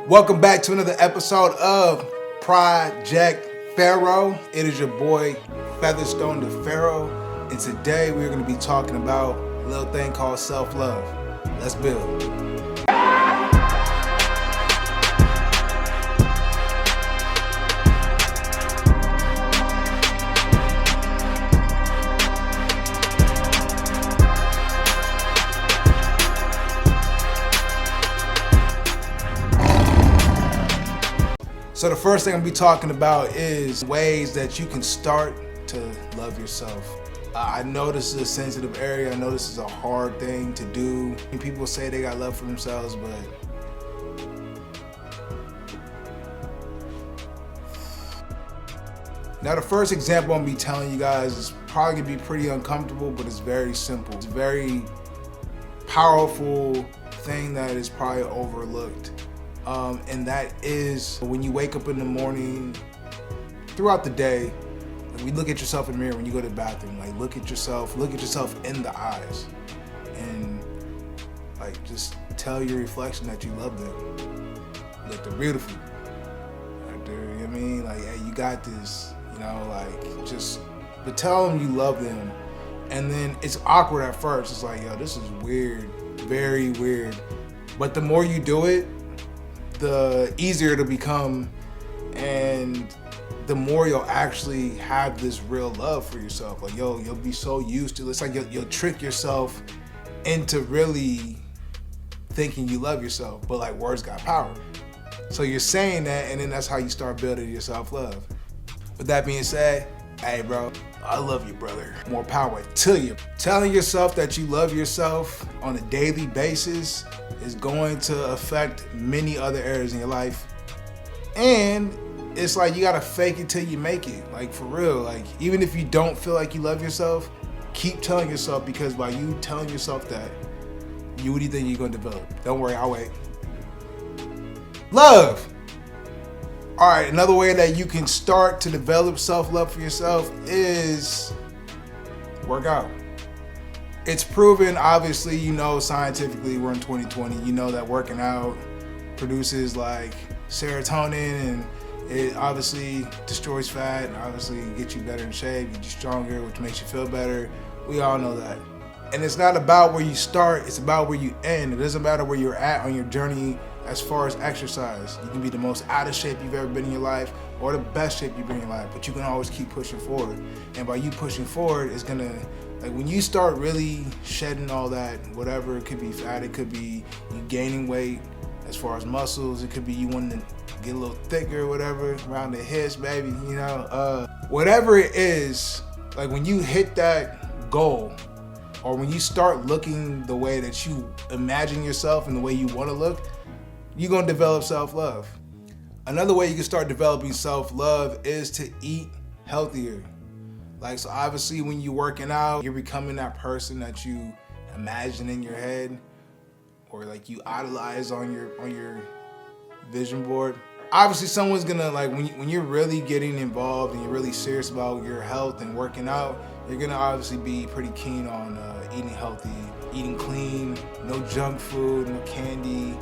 Welcome back to another episode of Project PHARAOH. It is your boy Featherstone the Pharaoh, and today we're going to be talking about a little thing called self-love. Let's build. So the first thing I'm gonna be talking about is ways that you can start to love yourself. I know this is a sensitive area. I know this is a hard thing to do. People say they got love for themselves, but now the first example I'm gonna be telling you guys is probably gonna be pretty uncomfortable, but it's very simple. It's a very powerful thing that is probably overlooked. And that is when you wake up in the morning, throughout the day, we look at yourself in the mirror when you go to the bathroom. Like, look at yourself in the eyes, and like just tell your reflection that you love them. Like, they're beautiful. Like, you know what I mean? Like, hey, you got this. You know, like, but tell them you love them. And then it's awkward at first. It's like, yo, this is weird, very weird. But the more you do it, the easier it'll become, and the more you'll actually have this real love for yourself. Like, you'll be so used to it. It's like you'll trick yourself into really thinking you love yourself, but like, words got power. So you're saying that, and then that's how you start building your self-love. With that being said, hey bro, I love you, brother. More power to you. Telling yourself that you love yourself on a daily basis is going to affect many other areas in your life. And it's like, you gotta fake it till you make it. Like, for real. Like, even if you don't feel like you love yourself, keep telling yourself, because by you telling yourself that, what do you think you're gonna develop? Don't worry, I'll wait. Love. All right, another way that you can start to develop self-love for yourself is work out. It's proven, obviously, you know, scientifically, we're in 2020, you know that working out produces like serotonin, and it obviously destroys fat, and obviously gets you better in shape, gets you stronger, which makes you feel better. We all know that. And it's not about where you start, it's about where you end. It doesn't matter where you're at on your journey as far as exercise. You can be the most out of shape you've ever been in your life, or the best shape you've been in your life, but you can always keep pushing forward. And by you pushing forward, it's gonna, like, when you start really shedding all that, whatever, it could be fat, it could be you gaining weight as far as muscles, it could be you wanting to get a little thicker, whatever, around the hips, baby, you know, whatever it is, like, when you hit that goal, or when you start looking the way that you imagine yourself and the way you want to look, you're gonna develop self-love. Another way you can start developing self-love is to eat healthier. Like, so obviously when you're working out, you're becoming that person that you imagine in your head, or like you idolize on your vision board. Obviously someone's gonna, like, when you're really getting involved and you're really serious about your health and working out, you're gonna obviously be pretty keen on eating healthy, eating clean, no junk food, no candy,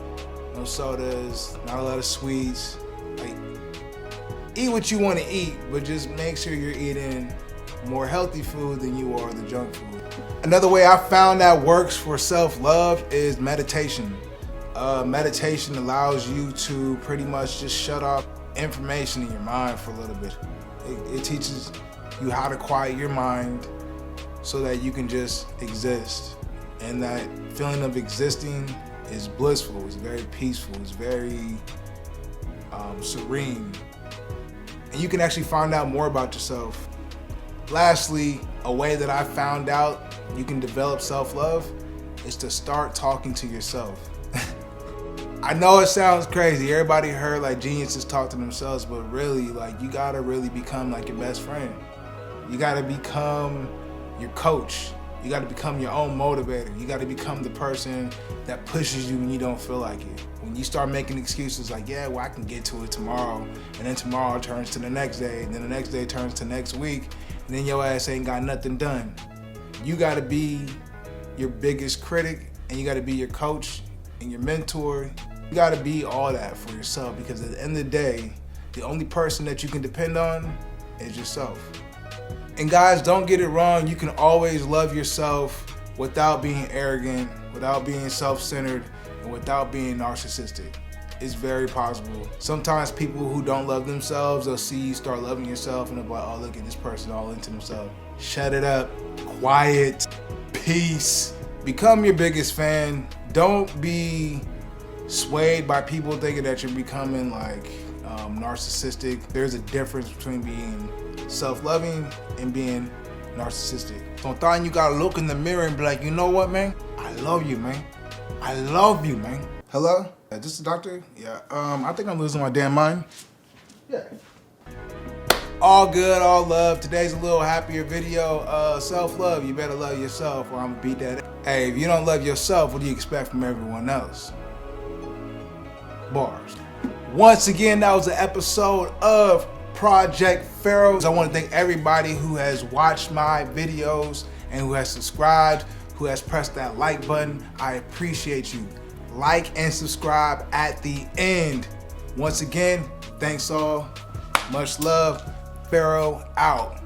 no sodas, not a lot of sweets. Like, eat what you want to eat, but just make sure you're eating more healthy food than you are the junk food. Another way I found that works for self-love is meditation. Meditation allows you to pretty much just shut off information in your mind for a little bit. It teaches you how to quiet your mind so that you can just exist. And that feeling of existing is blissful, it's very peaceful, it's very serene. And you can actually find out more about yourself. Lastly, a way that I found out you can develop self-love is to start talking to yourself. I know it sounds crazy. Everybody heard like geniuses talk to themselves, but really, like, you gotta really become like your best friend. You gotta become your coach. You gotta become your own motivator. You gotta become the person that pushes you when you don't feel like it. When you start making excuses like, yeah, well, I can get to it tomorrow, and then tomorrow turns to the next day, and then the next day turns to next week, and then your ass ain't got nothing done. You gotta be your biggest critic, and you gotta be your coach and your mentor You gotta be all that for yourself, because at the end of the day, the only person that you can depend on is yourself. And guys, don't get it wrong. You can always love yourself without being arrogant, without being self-centered, and without being narcissistic. It's very possible. Sometimes people who don't love themselves, they'll see you start loving yourself and they'll be like, oh, look at this person all into themselves. Shut it up. Quiet. Peace. Become your biggest fan. Don't be swayed by people thinking that you're becoming like narcissistic. There's a difference between being self-loving and being narcissistic. Sometimes you gotta look in the mirror and be like, you know what, man? I love you, man. I love you, man. Hello? Is this the doctor? Yeah. I think I'm losing my damn mind. Yeah. All good, all love. Today's a little happier video. Self-love. You better love yourself or I'm gonna beat that. Hey, if you don't love yourself, what do you expect from everyone else? Bars. Once again, that was an episode of Project PHARAOH. I want to thank everybody who has watched my videos and who has subscribed, who has pressed that like button. I appreciate you. Like and subscribe at the end. Once again, thanks all. Much love. PHARAOH out.